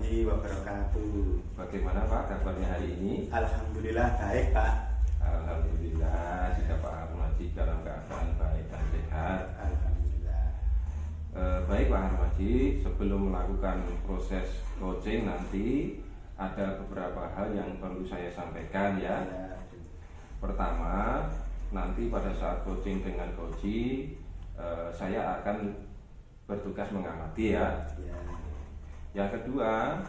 warahmatullahi wabarakatuh. Bagaimana Pak kabarnya hari ini? Alhamdulillah baik Pak. Alhamdulillah, jika Pak Harmaji dalam keadaan baik dan sehat. Alhamdulillah. Baik Pak Harmaji, sebelum melakukan proses coaching nanti ada beberapa hal yang perlu saya sampaikan ya. Pertama, nanti pada saat coaching dengan coach, saya akan bertugas mengamati ya. Yang kedua,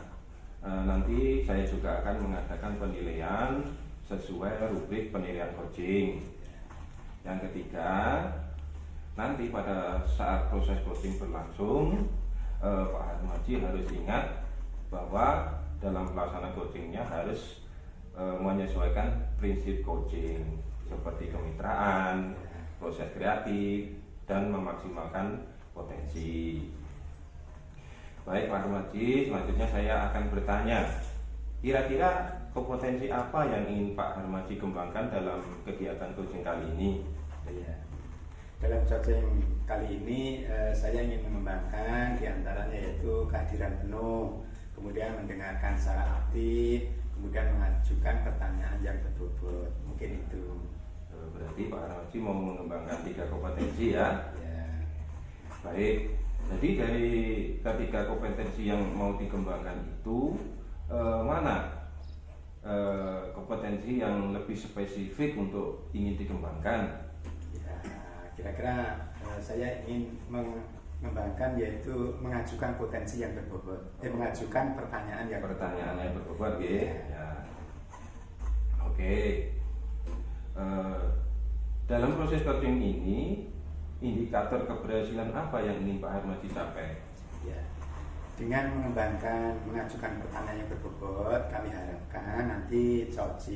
nanti saya juga akan mengadakan penilaian sesuai rubrik penilaian coaching. Yang ketiga, nanti pada saat proses coaching berlangsung, Pak Harmaji harus ingat bahwa dalam pelaksanaan coachingnya harus menyesuaikan prinsip coaching seperti kemitraan, proses kreatif, dan memaksimalkan potensi. Baik Pak Harmaji, selanjutnya saya akan bertanya, kira-kira kompetensi apa yang ingin Pak Harmaji kembangkan dalam kegiatan coaching kali ini? Dalam coaching kali ini saya ingin mengembangkan diantaranya yaitu kehadiran penuh, kemudian mendengarkan secara aktif, kemudian mengajukan pertanyaan yang berbobot. Mungkin itu. Berarti Pak Harmaji mau mengembangkan 3 kompetensi ya? Baik. Jadi dari ketiga kompetensi yang mau dikembangkan itu mana kompetensi yang lebih spesifik untuk ingin dikembangkan? Kira-kira saya ingin mengembangkan yaitu mengajukan potensi yang berbobot, mengajukan pertanyaan yang berbobot, ya. Oke. Dalam proses coaching ini, indikator keberhasilan apa yang ingin Pak Harmaji capai? Dengan mengajukan pertanyaan yang berbobot, kami harapkan nanti coach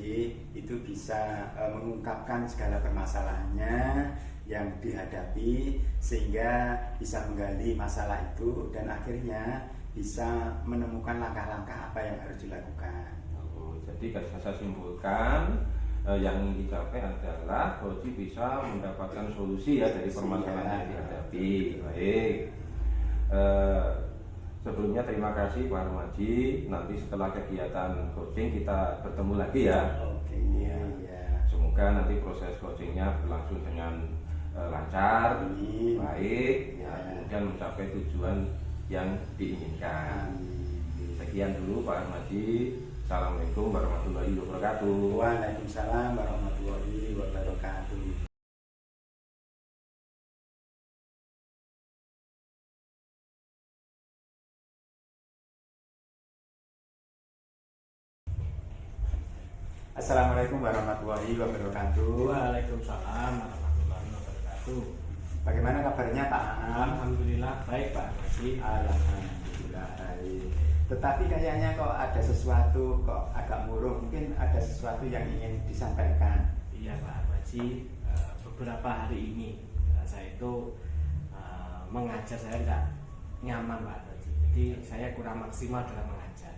itu bisa mengungkapkan segala permasalahannya yang dihadapi sehingga bisa menggali masalah itu dan akhirnya bisa menemukan langkah-langkah apa yang harus dilakukan. Jadi saya simpulkan yang ingin dicapai adalah coach bisa mendapatkan solusi ya dari permasalahan yang dihadapi. Baik. Sebelumnya terima kasih Pak Harmaji. Nanti setelah kegiatan coaching kita bertemu lagi ya. Semoga nanti proses coachingnya berlangsung dengan lancar, baik, kemudian mencapai tujuan yang diinginkan. Sekian dulu Pak Harmaji. Assalamualaikum warahmatullahi wabarakatuh. Waalaikumsalam warahmatullahi wabarakatuh. Assalamualaikum warahmatullahi wabarakatuh. Waalaikumsalam warahmatullahi wabarakatuh. Bagaimana kabarnya Pak Am? Alhamdulillah baik Pak Harmaji. Alhamdulillah baik. Tetapi kayaknya kok ada sesuatu kok agak murung. Mungkin ada sesuatu yang ingin disampaikan. Iya Pak Harmaji, beberapa hari ini saya itu mengajar saya tidak nyaman Pak Harmaji. Jadi saya kurang maksimal dalam mengajar.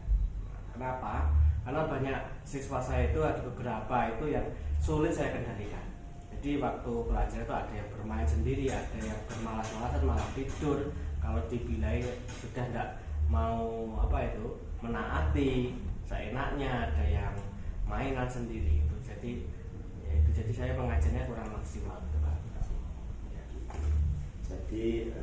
Kenapa? Karena banyak siswa saya itu ada beberapa itu yang sulit saya kendalikan. Jadi waktu pelajar itu ada yang bermain sendiri, ada yang bermalas-malasan malah tidur. Kalau dibilai sudah tidak mau menaati seenaknya, ada yang mainan sendiri itu. Jadi saya mengajarnya kurang maksimal gitu Pak. Jadi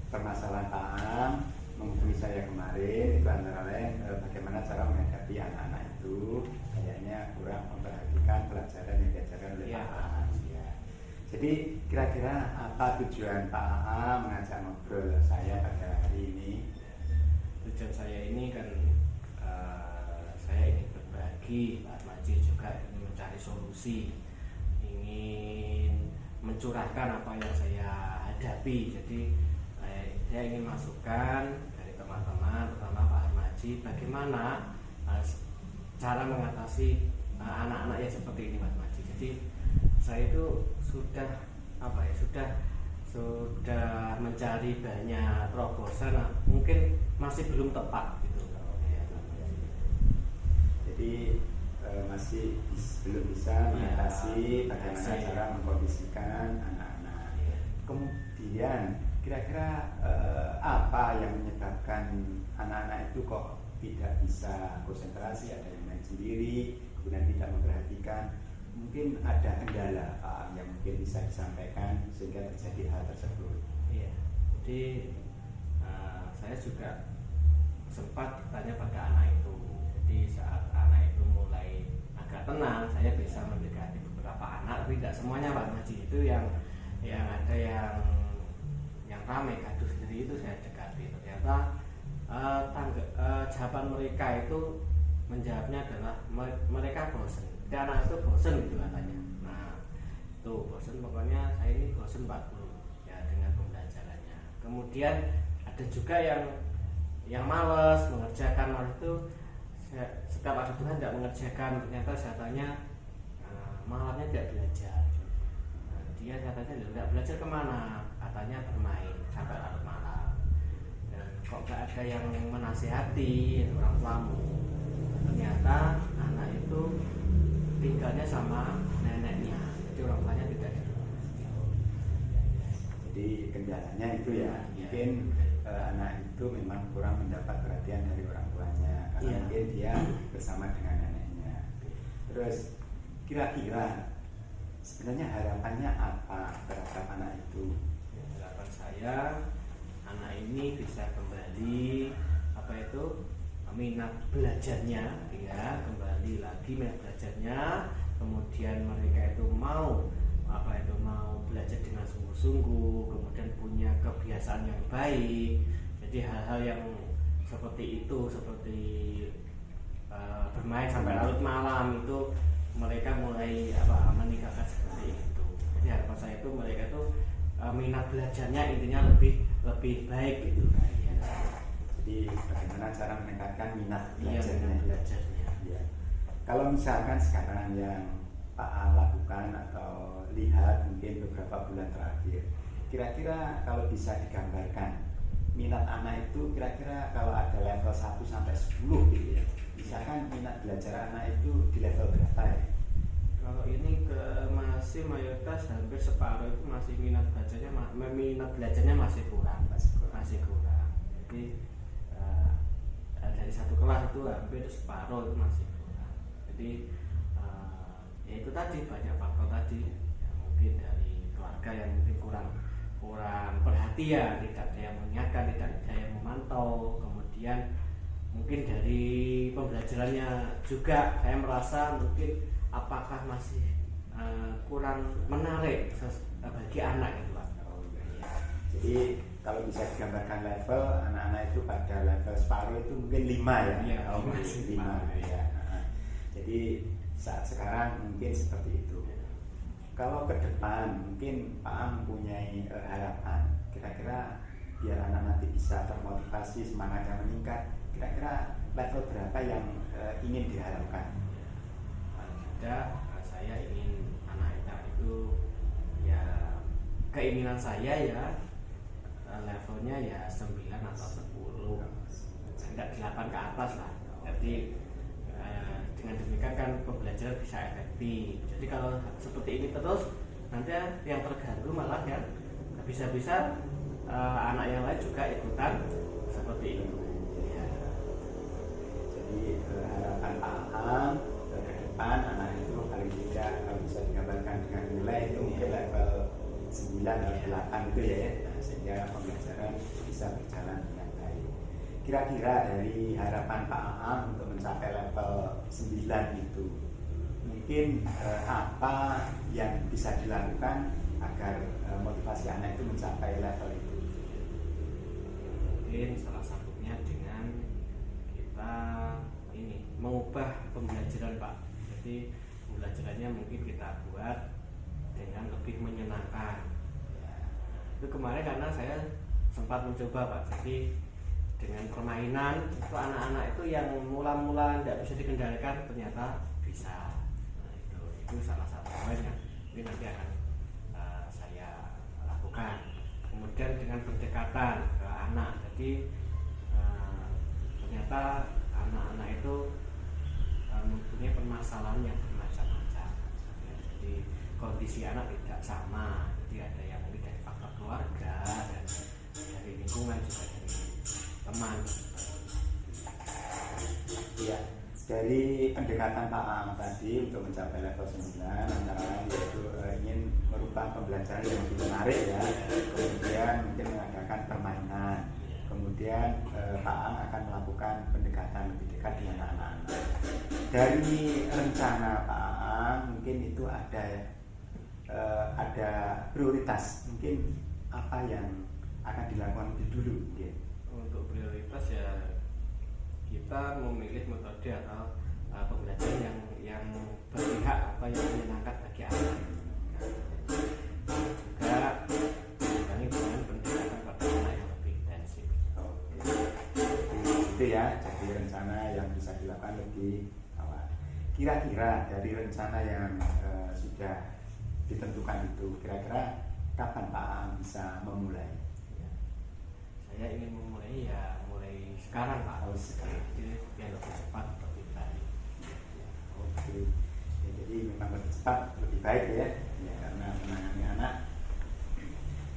permasalahan Pak Am menghubungi saya kemarin itu antara lain bagaimana cara menghadapi anak-anak itu kayaknya kurang memperhatikan pelajaran yang diajarkan oleh Pak Am. Jadi kira-kira apa tujuan Pak Am mengajak ngobrol saya pada hari ini? Tujuan saya ini kan saya ingin berbagi, Pak Harmaji juga ingin mencari solusi, ingin mencurahkan apa yang saya hadapi. Jadi saya ingin masukkan dari teman-teman, terutama Pak Harmaji, bagaimana cara mengatasi anak-anak yang seperti ini Pak Harmaji. Jadi saya itu sudah mencari banyak terobosan, mungkin masih belum tepat gitu. Jadi masih belum bisa mengatasi bagaimana cara mengkondisikan anak-anak. Kemudian kira-kira apa yang menyebabkan anak-anak itu kok tidak bisa konsentrasi, ada yang main sendiri, kemudian tidak memperhatikan. Mungkin ada kendala Pak yang mungkin bisa disampaikan sehingga terjadi hal tersebut. Iya, jadi saya juga sempat bertanya pada anak itu. Jadi saat anak itu mulai agak tenang, saya bisa mendekati beberapa anak, tapi tidak semuanya Pak Haji. Itu yang ada yang ramai gaduh sendiri itu saya dekati. Ternyata jawaban mereka itu menjawabnya adalah mereka bosan. Jadi anak itu bosan gitu katanya. Nah itu bosan, pokoknya saya ini bosan Pak Guru ya dengan pembelajarannya. Kemudian ada juga yang malas mengerjakan, malas itu setiap ada Tuhan tidak mengerjakan. Ternyata saya tanya malamnya tidak belajar. Nah, dia katanya tidak belajar kemana? Katanya bermain sampai larut malam. Dan kok gak ada yang menasihati orang tuamu? Ternyata anak itu tinggalnya sama neneknya, jadi orang tuanya tidak di rumah. Jadi kendalanya itu ya, mungkin anak itu memang kurang mendapat perhatian dari orang tuanya karena mungkin dia bersama dengan neneknya. Terus kira-kira sebenarnya harapannya apa terhadap anak itu? Harapan saya anak ini bisa kembali minat belajarnya, ya kembali lagi minat belajarnya, kemudian mereka itu mau mau belajar dengan sungguh-sungguh, kemudian punya kebiasaan yang baik. Jadi hal-hal yang seperti itu, seperti bermain sampai larut malam itu mereka mulai meninggalkan seperti itu. Jadi harapan saya itu mereka itu minat belajarnya intinya lebih baik gitu. Jadi bagaimana cara meningkatkan minat belajarnya? Minat belajarnya. Ya. Kalau misalkan sekarang yang Pak A lakukan atau lihat mungkin beberapa bulan terakhir, kira-kira kalau bisa digambarkan minat anak itu kira-kira kalau ada level 1 sampai 10 gitu ya, misalkan minat belajar anak itu di level berapa ya? Kalau ini masih mayoritas hampir separuh itu masih minat belajarnya masih kurang. Jadi dari satu kelas itu hampir separuh itu masih kurang. Jadi ya itu tadi banyak faktor tadi ya, mungkin dari keluarga yang mungkin kurang perhatian, tidak ada yang mengingatkan, tidak ada yang memantau, kemudian mungkin dari pembelajarannya juga saya merasa mungkin apakah masih kurang menarik bagi anak itu Pak. Jadi kalau bisa digambarkan level anak-anak itu pada level separuh itu mungkin 5 ya. Iya, masih 5 ya. Jadi saat sekarang mungkin seperti itu. Kalau ke depan mungkin Pak Am mempunyai harapan kira-kira biar anak nanti bisa termotivasi, semangatnya meningkat, kira-kira level berapa yang ingin diharapkan? Saya ingin anak itu ya keinginan saya ya levelnya ya 9 atau 10, enggak 8 ke atas lah. Jadi dengan demikian kan pembelajaran bisa efektif. Jadi kalau seperti ini terus nanti yang terganggu malah ya bisa-bisa anak yang lain juga ikutan seperti itu ya. Jadi harapan Pak Am ke depan anak itu paling tidak kalau bisa digambarkan dengan nilai itu mungkin level 9 atau 8 itu ya, sehingga pembelajaran bisa berjalan dengan baik. Kira-kira dari harapan Pak Am untuk mencapai level 9 itu mungkin apa yang bisa dilakukan agar motivasi anak itu mencapai level itu? Mungkin salah satunya dengan kita ini mengubah pembelajaran Pak. Jadi pembelajarannya mungkin kita buat dengan lebih menyenangkan ya. Itu kemarin karena saya sempat mencoba Pak, jadi dengan permainan itu anak-anak itu yang mula-mula tidak bisa dikendalikan ternyata bisa. Nah, itu salah satu poin yang mungkin nanti akan saya lakukan. Kemudian dengan pendekatan ke anak, jadi ternyata anak-anak itu mempunyai permasalahan yang bermacam-macam ya, jadi kondisi anak tidak sama, jadi ada yang mungkin dari faktor keluarga dan dari lingkungan juga dari teman. Ya, dari pendekatan Pak Ang tadi untuk mencapai level 9 antara lain yaitu ingin merubah pembelajaran yang lebih menarik ya, kemudian mungkin mengadakan permainan, kemudian Pak Ang akan melakukan pendekatan lebih dekat dengan anak-anak. Dari rencana Pak Ang mungkin itu ada prioritas, mungkin apa yang akan dilakukan lebih dulu ya. Untuk prioritas ya kita memilih metode atau pembelajaran yang berpihak atau yang menyenangkan bagi anak. Juga mengurangi dengan pendekatan pada anak yang lebih intensif. Oke. Itu ya, jadi rencana yang bisa dilakukan lebih awal. Kira-kira dari rencana yang sudah ditentukan itu, kira-kira kapan Pak Ang bisa memulai? Ya. Saya ingin memulai ya mulai sekarang Pak. Oh, sekarang. Jadi biar lebih cepat lebih baik. Oke. Ya, jadi memang lebih cepat lebih baik ya, karena menangani anak.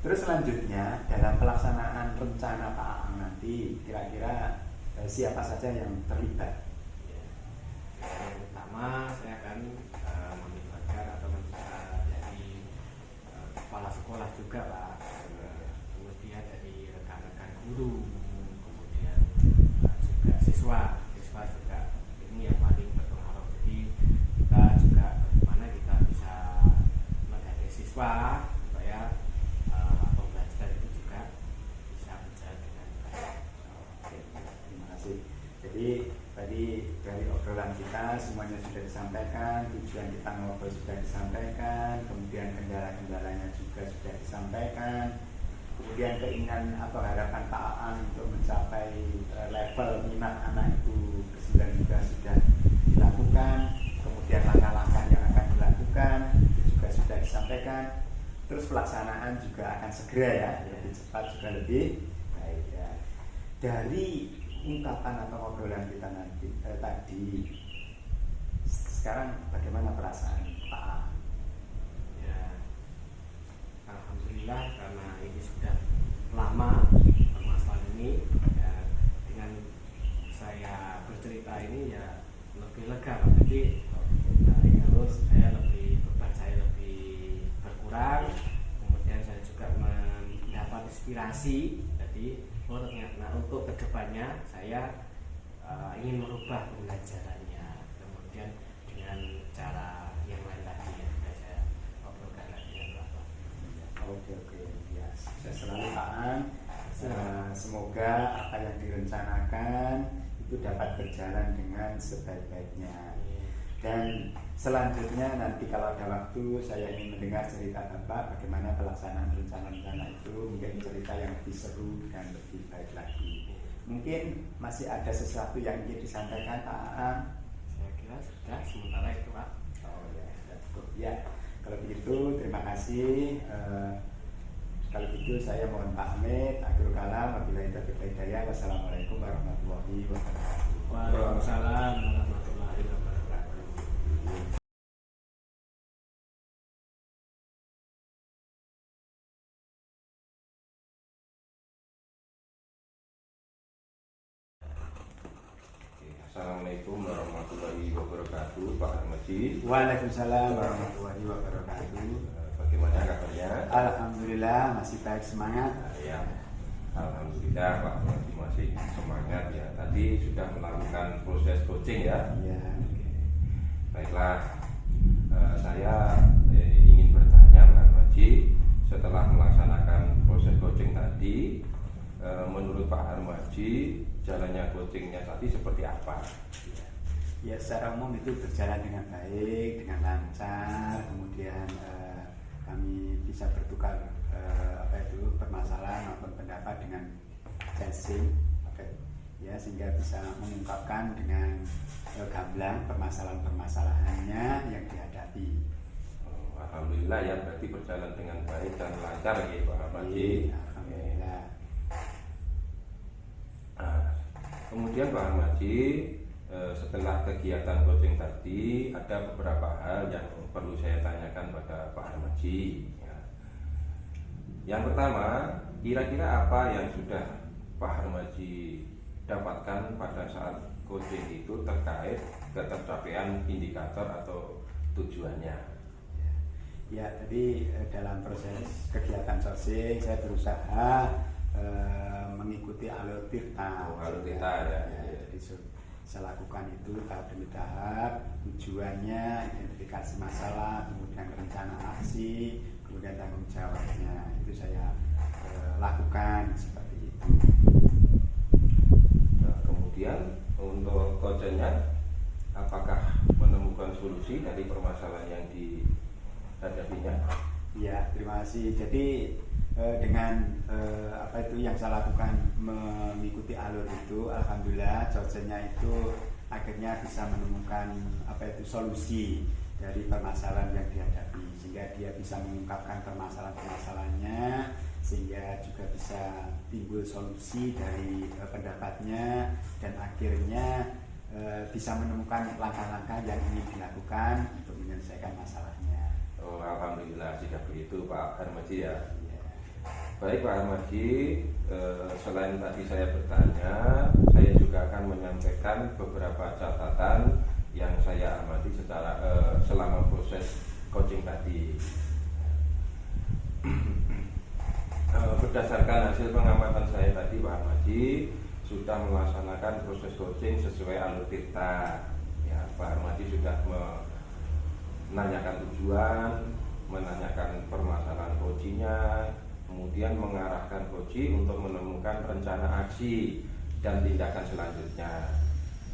Terus selanjutnya dalam pelaksanaan rencana Pak Ang nanti kira-kira siapa saja yang terlibat? Ya. Yang pertama saya akan melibatkan atau dari kepala sekolah juga Pak, kemudian dari rekan-rekan guru, kemudian juga siswa juga ini yang paling berpengaruh. Jadi kita juga bagaimana kita bisa menggait siswa supaya pembelajaran itu juga bisa berjalan dengan baik. Oke, terima kasih. Jadi tadi dari obrolan kita semuanya sudah disampaikan, tujuan kita ngobrol sudah disampaikan, kemudian kendala-kendalanya juga sudah disampaikan, kemudian keinginan atau harapan Pak Ang untuk mencapai level minat anak itu ke-9 juga sudah dilakukan, kemudian langkah-langkah yang akan dilakukan itu juga sudah disampaikan. Terus pelaksanaan juga akan segera ya, lebih cepat juga lebih baik ya. Dari ungkapan atau obrolan kita nanti tadi, sekarang bagaimana perasaan Pak Ang? Ya, alhamdulillah karena ini sudah lama permasalahan ini, ya, dengan saya bercerita ini ya lebih lega Pak. Jadi terus beban saya lebih berkurang, kemudian saya juga mendapat inspirasi. Jadi ternyata untuk kedepannya saya ingin merubah pembelajarannya, kemudian dengan cara yang lain lagi yang sudah saya obrolkan lagi dengan Bapak. Oke ya, sukses selalu Pak Ang. Semoga apa yang direncanakan itu dapat berjalan dengan sebaik-baiknya. Dan selanjutnya nanti kalau ada waktu saya ingin mendengar cerita Bapak bagaimana pelaksanaan rencana-rencana itu, mungkin cerita yang lebih seru dan lebih baik lagi. Mungkin masih ada sesuatu yang ingin disampaikan Pak Ang? Saya kira sudah sementara itu Pak. Oh ya, sudah cukup ya. Kalau begitu terima kasih. Kalau gitu saya mohon pamit. Akhirul kalam, wabillahi taufiq wal hidayah. Wassalamualaikum warahmatullahi wabarakatuh. Waalaikumsalam warahmatullahi wabarakatuh. Assalamualaikum warahmatullahi wabarakatuh, Pak Armaji. Waalaikumsalam warahmatullahi wabarakatuh. Bagaimana kabarnya? Alhamdulillah masih baik, semangat. Ya, alhamdulillah Pak Armaji masih semangat ya. Tadi sudah melakukan proses coaching ya. Ya. Baiklah, saya ingin bertanya Pak Armaji, setelah melaksanakan proses coaching tadi, menurut Pak Armaji jalannya coachingnya tadi seperti apa? Ya, secara umum itu berjalan dengan baik, dengan lancar. Kemudian kami bisa bertukar permasalahan maupun pendapat dengan jazzing, ya, sehingga bisa mengungkapkan dengan gamblang permasalahan-permasalahannya yang dihadapi. Alhamdulillah ya, berarti berjalan dengan baik dan lancar ya Pak Armaji. Alhamdulillah. Kemudian Pak Armaji, setelah kegiatan coaching tadi ada beberapa hal yang perlu saya tanyakan pada Pak Armaji ya. Yang pertama, kira-kira apa yang sudah Pak Armaji dapatkan pada saat coaching itu terkait ketercapaian indikator atau tujuannya. Ya, jadi dalam proses kegiatan coaching saya berusaha mengikuti alur tirta. Alur tirta ya. Jadi saya lakukan itu tahap demi tahap, tujuannya, identifikasi masalah, kemudian rencana aksi, kemudian tanggung jawabnya. Itu saya lakukan seperti itu. Nah, kemudian untuk coachingnya, apakah menemukan solusi dari permasalahan yang dihadapinya? Ya, terima kasih. Jadi dengan apa itu yang saya lakukan mengikuti alur itu, alhamdulillah coachingnya itu akhirnya bisa menemukan apa itu solusi dari permasalahan yang dihadapi, sehingga dia bisa mengungkapkan permasalahan-permasalahannya, sehingga juga bisa timbul solusi dari pendapatnya, dan akhirnya bisa menemukan langkah-langkah yang ingin dilakukan untuk menyelesaikan masalahnya. Oh, alhamdulillah jika begitu Pak Harmaji ya. Ya. Baik Pak Harmaji, selain tadi saya bertanya, saya juga akan menyampaikan beberapa catatan yang saya amati secara selama proses coaching tadi. Berdasarkan hasil pengamatan saya tadi, Pak Harmaji sudah melaksanakan proses coaching sesuai alur tirta. Ya, Pak Harmaji sudah menanyakan tujuan, menanyakan permasalahan coachingnya, kemudian mengarahkan coaching untuk menemukan rencana aksi dan tindakan selanjutnya.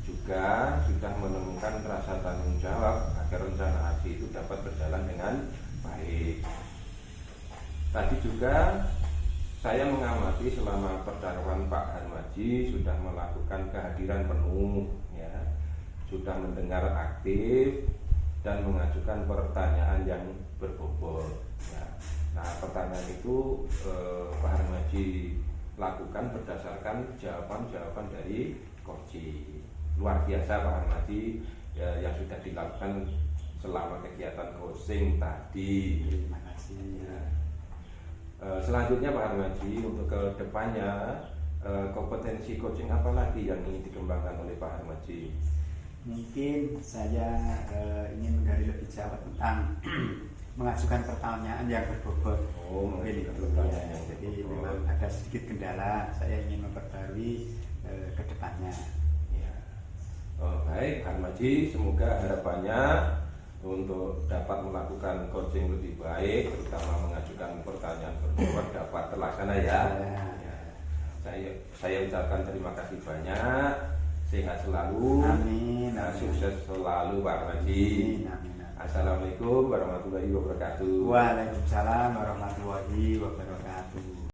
Juga sudah menemukan rasa tanggung jawab agar rencana aksi itu dapat berjalan dengan baik. Tadi juga saya mengamati selama percakapan Pak Harmaji sudah melakukan kehadiran penuh, ya, sudah mendengar aktif dan mengajukan pertanyaan yang berbobot. Ya. Nah, pertanyaan itu Pak Harmaji lakukan berdasarkan jawaban-jawaban dari coaching. Luar biasa Pak Harmaji ya, yang sudah dilakukan selama kegiatan coaching tadi. Terima kasih. Ya. Selanjutnya Pak Harmaji, untuk ke depannya kompetensi coaching apa lagi yang ingin dikembangkan oleh Pak Harmaji? Mungkin saya ingin menggali lebih jauh tentang mengajukan pertanyaan yang berbobot. Oh, mungkin itu pertanyaan ya. yang Jadi berbobot. memang ada sedikit kendala, saya ingin memperbarui ke depannya. Ya. Oh, baik Pak Harmaji, semoga harapannya untuk dapat melakukan coaching lebih baik, terutama mengajukan pertanyaan berbobot dapat terlaksana ya. Ya. Saya ucapkan terima kasih banyak, sehat selalu, Amin. sukses selalu Pak Harmaji. Amin, amin, amin. Assalamualaikum warahmatullahi wabarakatuh. Waalaikumsalam warahmatullahi wabarakatuh.